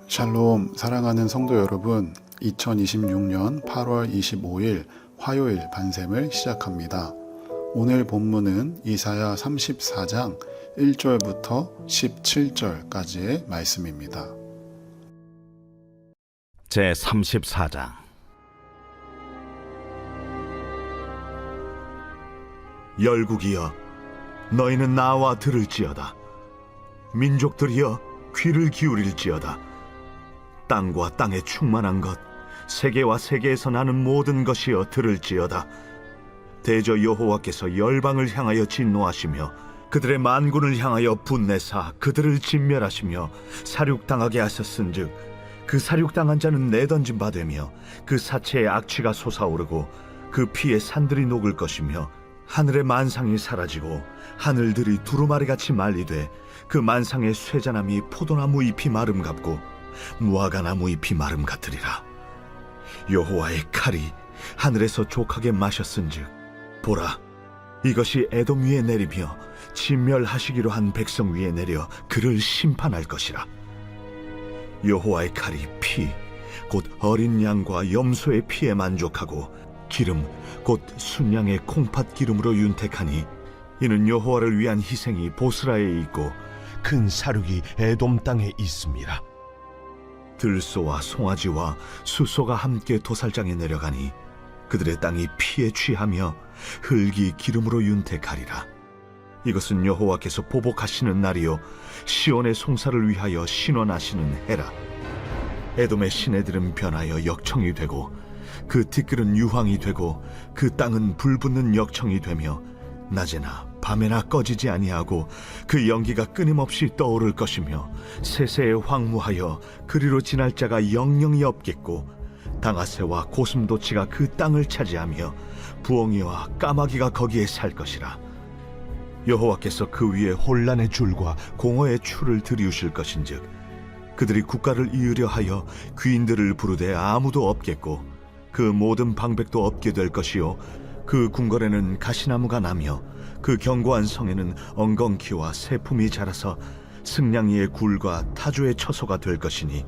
샬롬, 사랑하는 성도 여러분, 2026년 8월 25일 화요일 반샘을 시작합니다. 오늘 본문은 이사야 34장 1절부터 17절까지의 말씀입니다. 제34장. 열국이여, 너희는 나와 들을지어다. 민족들이여, 귀를 기울일지어다. 땅과 땅에 충만한 것, 세계와 세계에서 나는 모든 것이여 들을지어다. 대저 여호와께서 열방을 향하여 진노하시며 그들의 만군을 향하여 분내사 그들을 진멸하시며 사륙당하게 하셨은즉 그 사륙당한 자는 내던진 바 되며 그 사체의 악취가 솟아오르고 그 피에 산들이 녹을 것이며 하늘의 만상이 사라지고 하늘들이 두루마리같이 말리되 그 만상의 쇠자나무 포도나무 잎이 마름 같고 무화과나무 잎이 마름 같으리라. 여호와의 칼이 하늘에서 족하게 마셨은즉 보라, 이것이 에돔 위에 내리며 진멸하시기로 한 백성 위에 내려 그를 심판할 것이라. 여호와의 칼이 피, 곧 어린 양과 염소의 피에 만족하고 기름, 곧 순양의 콩팥 기름으로 윤택하니 이는 여호와를 위한 희생이 보스라에 있고 큰 사륙이 에돔 땅에 있습니다. 들소와 송아지와 숫소가 함께 도살장에 내려가니 그들의 땅이 피에 취하며 흙이 기름으로 윤택하리라. 이것은 여호와께서 보복하시는 날이요 시온의 송사를 위하여 신원하시는 해라. 에돔의 시내들은 변하여 역청이 되고 그 티끌은 유황이 되고 그 땅은 불붙는 역청이 되며 낮에나 밤에나 꺼지지 아니하고 그 연기가 끊임없이 떠오를 것이며 세세에 황무하여 그리로 지날 자가 영영이 없겠고 당아새와 고슴도치가 그 땅을 차지하며 부엉이와 까마귀가 거기에 살 것이라. 여호와께서 그 위에 혼란의 줄과 공허의 추를 들이우실 것인즉 그들이 국가를 이으려 하여 귀인들을 부르되 아무도 없겠고 그 모든 방백도 없게 될 것이요 그 궁궐에는 가시나무가 나며 그 견고한 성에는 엉겅퀴와 새품이 자라서 승냥이의 굴과 타조의 처소가 될 것이니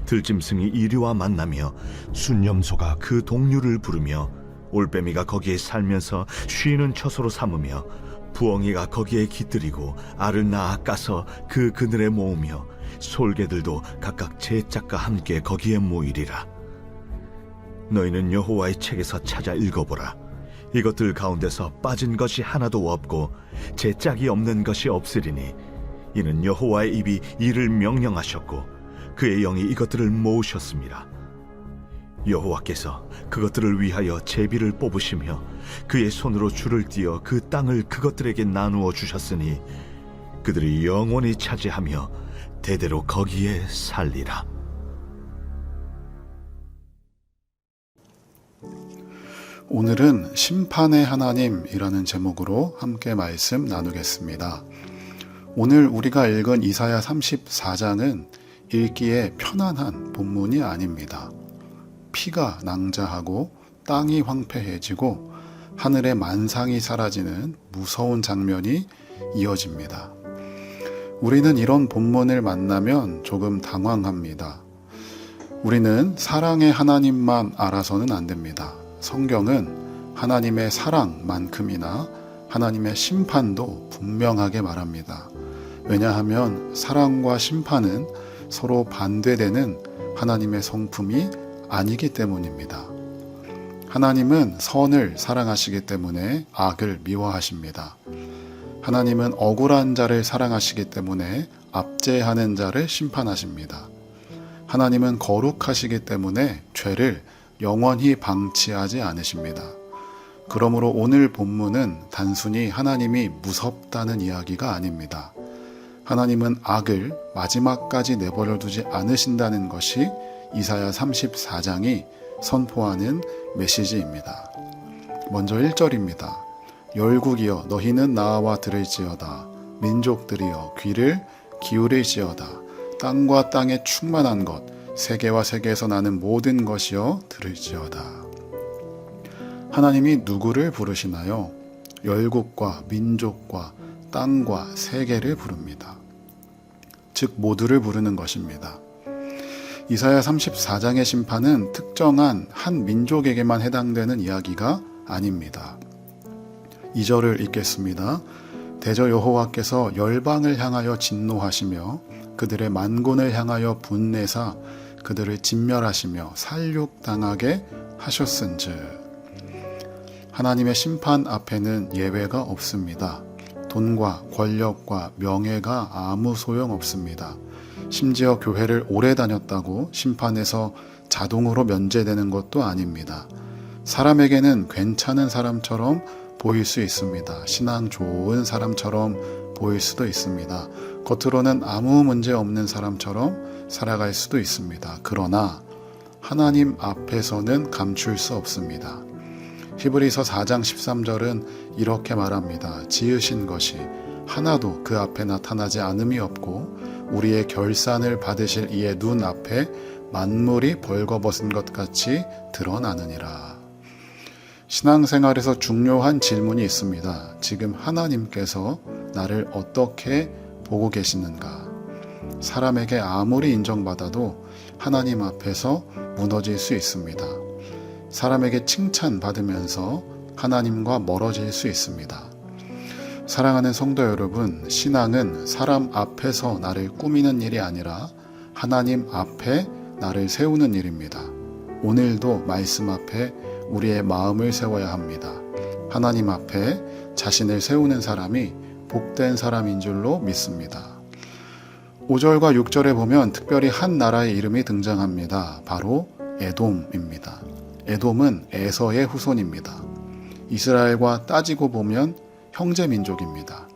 들짐승이 이리와 만나며 순염소가 그 동류를 부르며 올빼미가 거기에 살면서 쉬는 처소로 삼으며 부엉이가 거기에 깃들이고 알을 낳아 까서 그 그늘에 모으며 솔개들도 각각 제 짝과 함께 거기에 모이리라. 너희는 여호와의 책에서 찾아 읽어보라. 이것들 가운데서 빠진 것이 하나도 없고 제 짝이 없는 것이 없으리니 이는 여호와의 입이 이를 명령하셨고 그의 영이 이것들을 모으셨습니다. 여호와께서 그것들을 위하여 제비를 뽑으시며 그의 손으로 줄을 띄어 그 땅을 그것들에게 나누어 주셨으니 그들이 영원히 차지하며 대대로 거기에 살리라. 오늘은 심판의 하나님이라는 제목으로 함께 말씀 나누겠습니다. 오늘 우리가 읽은 이사야 34장은 읽기에 편안한 본문이 아닙니다. 피가 낭자하고 땅이 황폐해지고 하늘의 만상이 사라지는 무서운 장면이 이어집니다. 우리는 이런 본문을 만나면 조금 당황합니다. 우리는 사랑의 하나님만 알아서는 안 됩니다. 성경은 하나님의 사랑만큼이나 하나님의 심판도 분명하게 말합니다. 왜냐하면 사랑과 심판은 서로 반대되는 하나님의 성품이 아니기 때문입니다. 하나님은 선을 사랑하시기 때문에 악을 미워하십니다. 하나님은 억울한 자를 사랑하시기 때문에 압제하는 자를 심판하십니다. 하나님은 거룩하시기 때문에 죄를 영원히 방치하지 않으십니다. 그러므로 오늘 본문은 단순히 하나님이 무섭다는 이야기가 아닙니다. 하나님은 악을 마지막까지 내버려 두지 않으신다는 것이 이사야 34장이 선포하는 메시지입니다. 먼저 1절입니다. 열국이여 너희는 나와 들을지어다. 민족들이여 귀를 기울일지어다. 땅과 땅에 충만한 것, 세계와 세계에서 나는 모든 것이여 들을지어다. 하나님이 누구를 부르시나요? 열국과 민족과 땅과 세계를 부릅니다. 즉 모두를 부르는 것입니다. 이사야 34장의 심판은 특정한 한 민족에게만 해당되는 이야기가 아닙니다. 2절을 읽겠습니다. 대저 여호와께서 열방을 향하여 진노하시며 그들의 만군을 향하여 분내사 그들을 진멸하시며 살육당하게 하셨은즉. 하나님의 심판 앞에는 예외가 없습니다. 돈과 권력과 명예가 아무 소용 없습니다. 심지어 교회를 오래 다녔다고 심판에서 자동으로 면제되는 것도 아닙니다. 사람에게는 괜찮은 사람처럼 보일 수 있습니다. 신앙 좋은 사람처럼 보일 수도 있습니다. 겉으로는 아무 문제 없는 사람처럼 살아갈 수도 있습니다. 그러나 하나님 앞에서는 감출 수 없습니다. 히브리서 4장 13절은 이렇게 말합니다. 지으신 것이 하나도 그 앞에 나타나지 않음이 없고 우리의 결산을 받으실 이의 눈 앞에 만물이 벌거벗은 것 같이 드러나느니라. 신앙생활에서 중요한 질문이 있습니다. 지금 하나님께서 나를 어떻게 보고 계시는가? 사람에게 아무리 인정받아도 하나님 앞에서 무너질 수 있습니다. 사람에게 칭찬받으면서 하나님과 멀어질 수 있습니다. 사랑하는 성도 여러분, 신앙은 사람 앞에서 나를 꾸미는 일이 아니라 하나님 앞에 나를 세우는 일입니다. 오늘도 말씀 앞에 우리의 마음을 세워야 합니다. 하나님 앞에 자신을 세우는 사람이 복된 사람인 줄로 믿습니다. 5절과 6절에 보면 특별히 한 나라의 이름이 등장합니다. 바로 에돔입니다. 에돔은 에서의 후손입니다. 이스라엘과 따지고 보면 형제 민족입니다.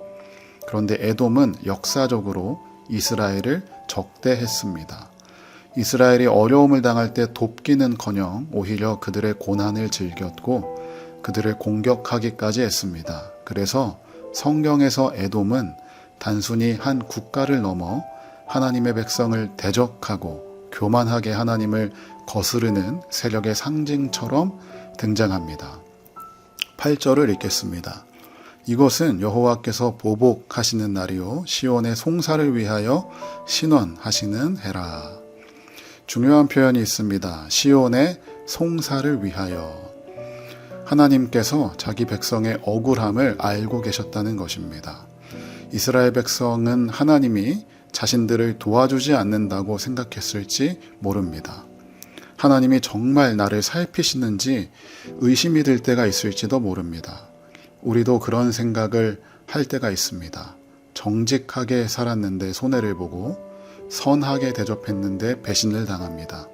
그런데 에돔은 역사적으로 이스라엘을 적대했습니다. 이스라엘이 어려움을 당할 때 돕기는커녕 오히려 그들의 고난을 즐겼고 그들을 공격하기까지 했습니다. 그래서 성경에서 에돔은 단순히 한 국가를 넘어 하나님의 백성을 대적하고 교만하게 하나님을 거스르는 세력의 상징처럼 등장합니다. 8절을 읽겠습니다. 이것은 여호와께서 보복하시는 날이요 시온의 송사를 위하여 신원하시는 해라. 중요한 표현이 있습니다. 시온의 송사를 위하여. 하나님께서 자기 백성의 억울함을 알고 계셨다는 것입니다. 이스라엘 백성은 하나님이 자신들을 도와주지 않는다고 생각했을지 모릅니다. 하나님이 정말 나를 살피시는지 의심이 들 때가 있을지도 모릅니다. 우리도 그런 생각을 할 때가 있습니다. 정직하게 살았는데 손해를 보고 선하게 대접했는데 배신을 당합니다.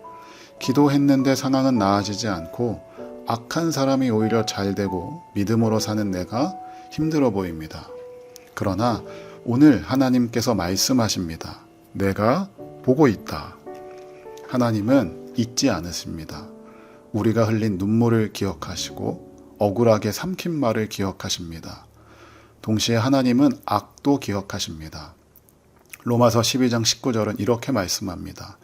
기도했는데 상황은 나아지지 않고 악한 사람이 오히려 잘 되고 믿음으로 사는 내가 힘들어 보입니다. 그러나 오늘 하나님께서 말씀하십니다. 내가 보고 있다. 하나님은 잊지 않으십니다. 우리가 흘린 눈물을 기억하시고 억울하게 삼킨 말을 기억하십니다. 동시에 하나님은 악도 기억하십니다. 로마서 12장 19절은 이렇게 말씀합니다.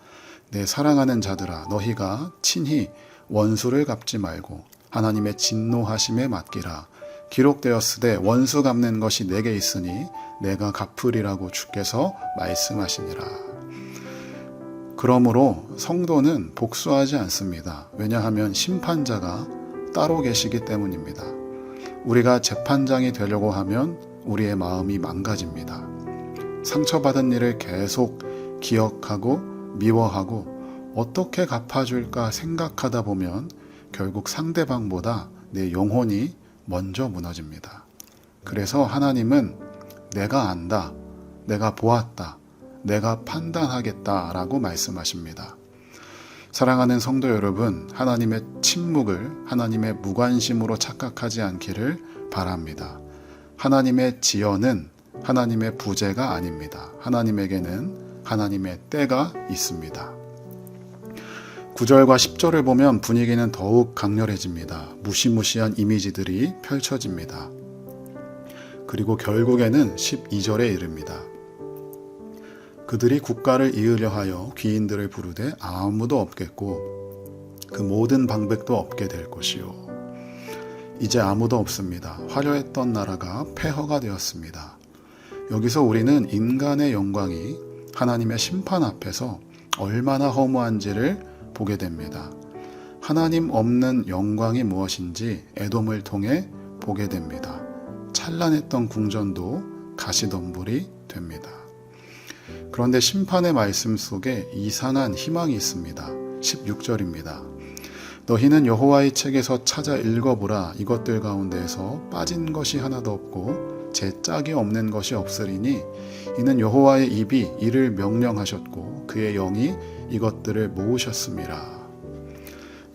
내 사랑하는 자들아 너희가 친히 원수를 갚지 말고 하나님의 진노하심에 맡기라. 기록되었으되 원수 갚는 것이 내게 있으니 내가 갚으리라고 주께서 말씀하시니라. 그러므로 성도는 복수하지 않습니다. 왜냐하면 심판자가 따로 계시기 때문입니다. 우리가 재판장이 되려고 하면 우리의 마음이 망가집니다. 상처받은 일을 계속 기억하고 미워하고 어떻게 갚아줄까 생각하다 보면 결국 상대방보다 내 영혼이 먼저 무너집니다. 그래서 하나님은 내가 안다, 내가 보았다, 내가 판단하겠다라고 말씀하십니다. 사랑하는 성도 여러분, 하나님의 침묵을 하나님의 무관심으로 착각하지 않기를 바랍니다. 하나님의 지연은 하나님의 부재가 아닙니다. 하나님에게는 하나님의 때가 있습니다. 9절과 10절을 보면 분위기는 더욱 강렬해집니다. 무시무시한 이미지들이 펼쳐집니다. 그리고 결국에는 12절에 이릅니다. 그들이 국가를 이으려 하여 귀인들을 부르되 아무도 없겠고 그 모든 방백도 없게 될 것이요. 이제 아무도 없습니다. 화려했던 나라가 폐허가 되었습니다. 여기서 우리는 인간의 영광이 하나님의 심판 앞에서 얼마나 허무한지를 보게 됩니다. 하나님 없는 영광이 무엇인지 에돔을 통해 보게 됩니다. 찬란했던 궁전도 가시덤불이 됩니다. 그런데 심판의 말씀 속에 이상한 희망이 있습니다. 16절입니다. 너희는 여호와의 책에서 찾아 읽어보라. 이것들 가운데에서 빠진 것이 하나도 없고 제 짝이 없는 것이 없으리니 이는 여호와의 입이 이를 명령하셨고 그의 영이 이것들을 모으셨음이라.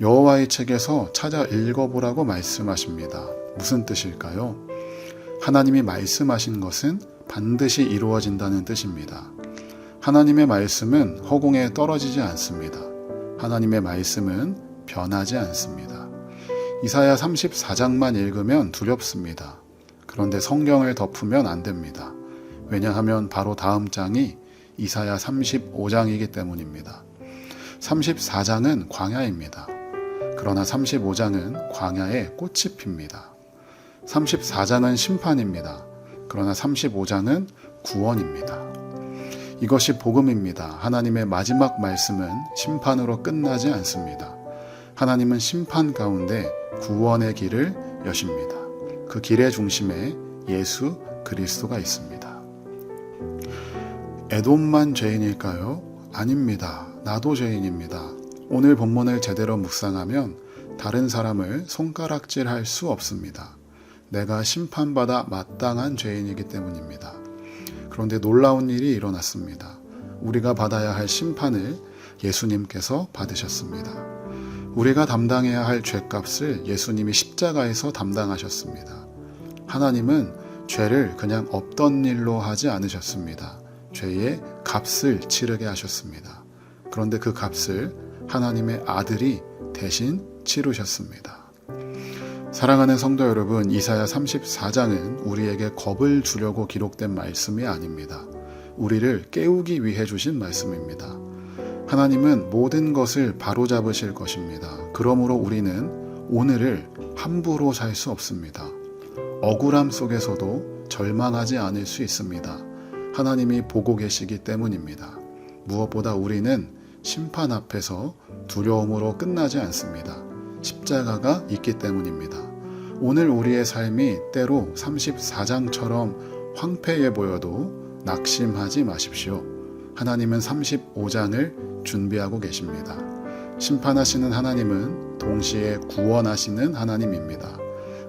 여호와의 책에서 찾아 읽어보라고 말씀하십니다. 무슨 뜻일까요? 하나님이 말씀하신 것은 반드시 이루어진다는 뜻입니다. 하나님의 말씀은 허공에 떨어지지 않습니다. 하나님의 말씀은 변하지 않습니다. 이사야 34장만 읽으면 두렵습니다. 그런데 성경을 덮으면 안 됩니다. 왜냐하면 바로 다음 장이 이사야 35장이기 때문입니다. 34장은 광야입니다. 그러나 35장은 광야에 꽃이 핍니다. 34장은 심판입니다. 그러나 35장은 구원입니다. 이것이 복음입니다. 하나님의 마지막 말씀은 심판으로 끝나지 않습니다. 하나님은 심판 가운데 구원의 길을 여십니다. 그 길의 중심에 예수 그리스도가 있습니다. 에돔만 죄인일까요? 아닙니다. 나도 죄인입니다. 오늘 본문을 제대로 묵상하면 다른 사람을 손가락질할 수 없습니다. 내가 심판받아 마땅한 죄인이기 때문입니다. 그런데 놀라운 일이 일어났습니다. 우리가 받아야 할 심판을 예수님께서 받으셨습니다. 우리가 담당해야 할 죄값을 예수님이 십자가에서 담당하셨습니다. 하나님은 죄를 그냥 없던 일로 하지 않으셨습니다. 죄의 값을 치르게 하셨습니다. 그런데 그 값을 하나님의 아들이 대신 치르셨습니다. 사랑하는 성도 여러분, 이사야 34장은 우리에게 겁을 주려고 기록된 말씀이 아닙니다. 우리를 깨우기 위해 주신 말씀입니다. 하나님은 모든 것을 바로잡으실 것입니다. 그러므로 우리는 오늘을 함부로 살 수 없습니다. 억울함 속에서도 절망하지 않을 수 있습니다. 하나님이 보고 계시기 때문입니다. 무엇보다 우리는 심판 앞에서 두려움으로 끝나지 않습니다. 십자가가 있기 때문입니다. 오늘 우리의 삶이 때로 34장처럼 황폐해 보여도 낙심하지 마십시오. 하나님은 35장을 준비하고 계십니다. 심판하시는 하나님은 동시에 구원하시는 하나님입니다.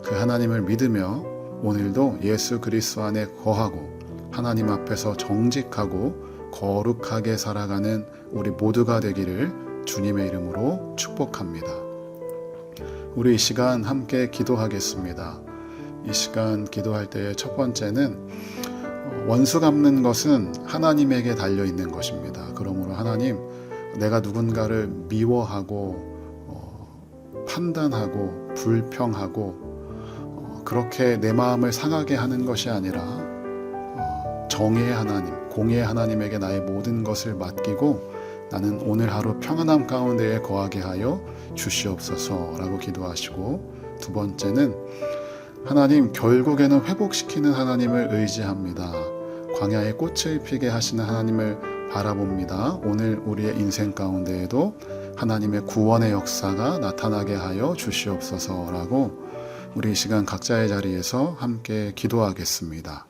그 하나님을 믿으며 오늘도 예수 그리스도 안에 거하고 하나님 앞에서 정직하고 거룩하게 살아가는 우리 모두가 되기를 주님의 이름으로 축복합니다. 우리 이 시간 함께 기도하겠습니다. 이 시간 기도할 때의 첫 번째는 원수 갚는 것은 하나님에게 달려 있는 것입니다. 그러므로 하나님, 내가 누군가를 미워하고 판단하고 불평하고 그렇게 내 마음을 상하게 하는 것이 아니라 정의의 하나님, 공의의 하나님에게 나의 모든 것을 맡기고 나는 오늘 하루 평안함 가운데에 거하게 하여 주시옵소서라고 기도하시고, 두 번째는 하나님, 결국에는 회복시키는 하나님을 의지합니다. 광야에 꽃을 피게 하시는 하나님을 바라봅니다. 오늘 우리의 인생 가운데에도 하나님의 구원의 역사가 나타나게 하여 주시옵소서라고 우리 이 시간 각자의 자리에서 함께 기도하겠습니다.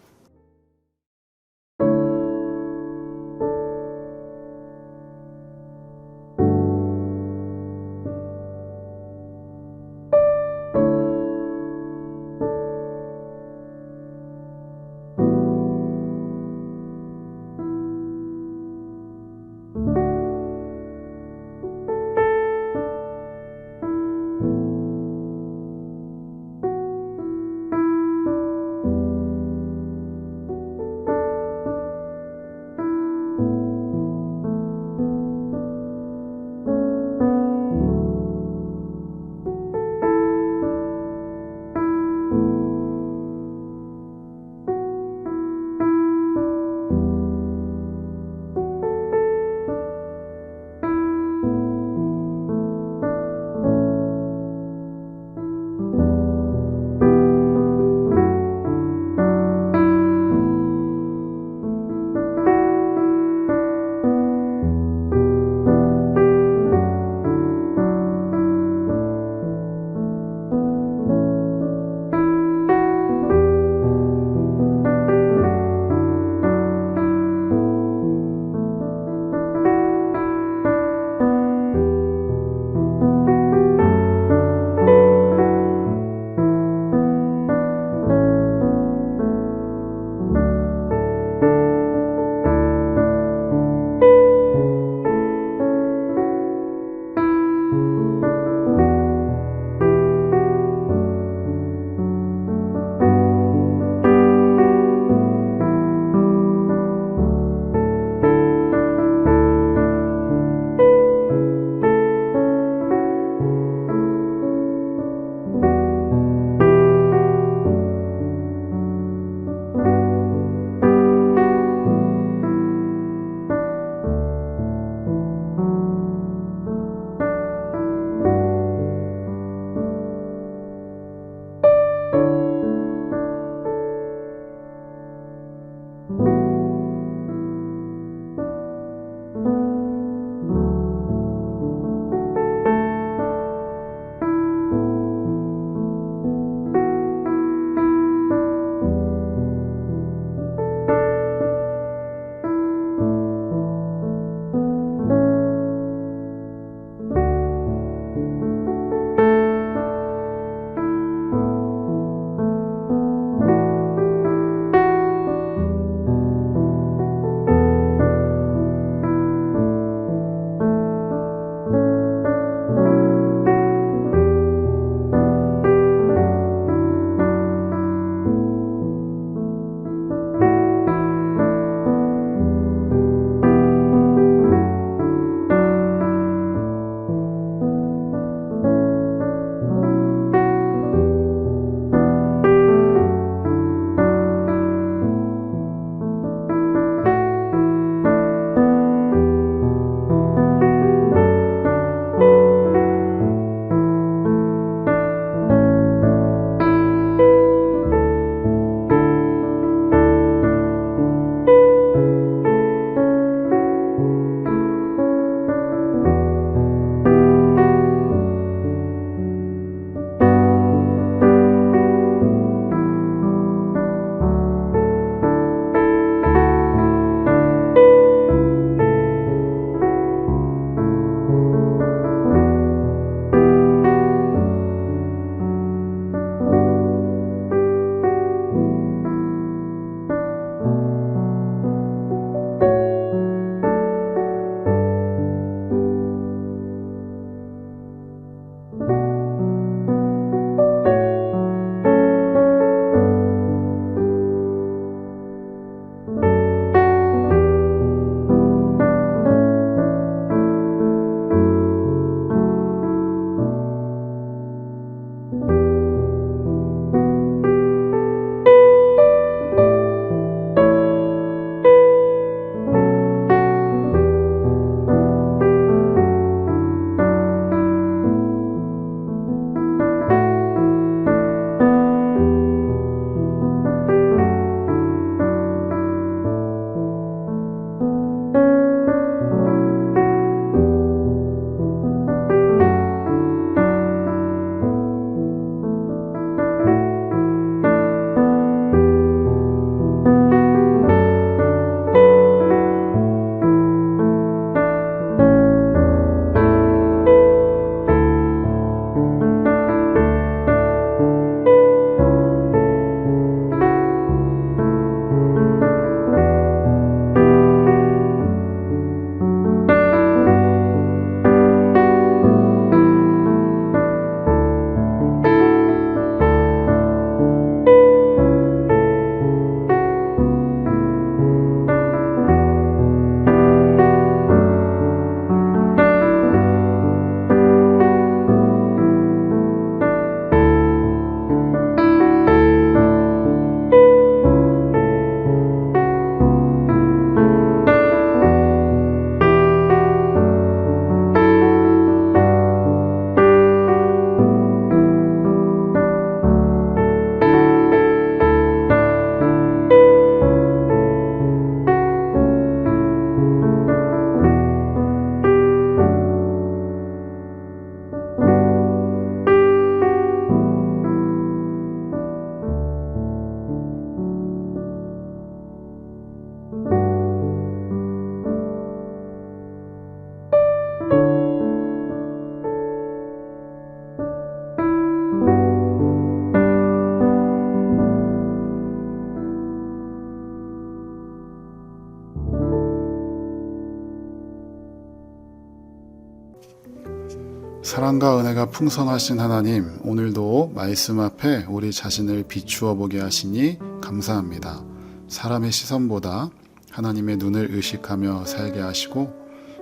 사랑과 은혜가 풍성하신 하나님, 오늘도 말씀 앞에 우리 자신을 비추어 보게 하시니 감사합니다. 사람의 시선보다 하나님의 눈을 의식하며 살게 하시고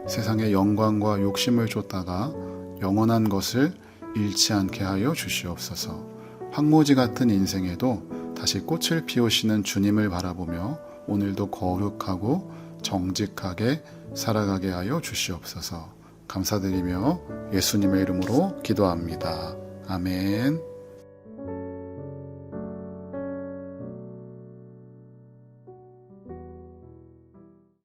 세상의 영광과 욕심을 쫓다가 영원한 것을 잃지 않게 하여 주시옵소서. 황무지 같은 인생에도 다시 꽃을 피우시는 주님을 바라보며 오늘도 거룩하고 정직하게 살아가게 하여 주시옵소서. 감사드리며 예수님의 이름으로 기도합니다. 아멘.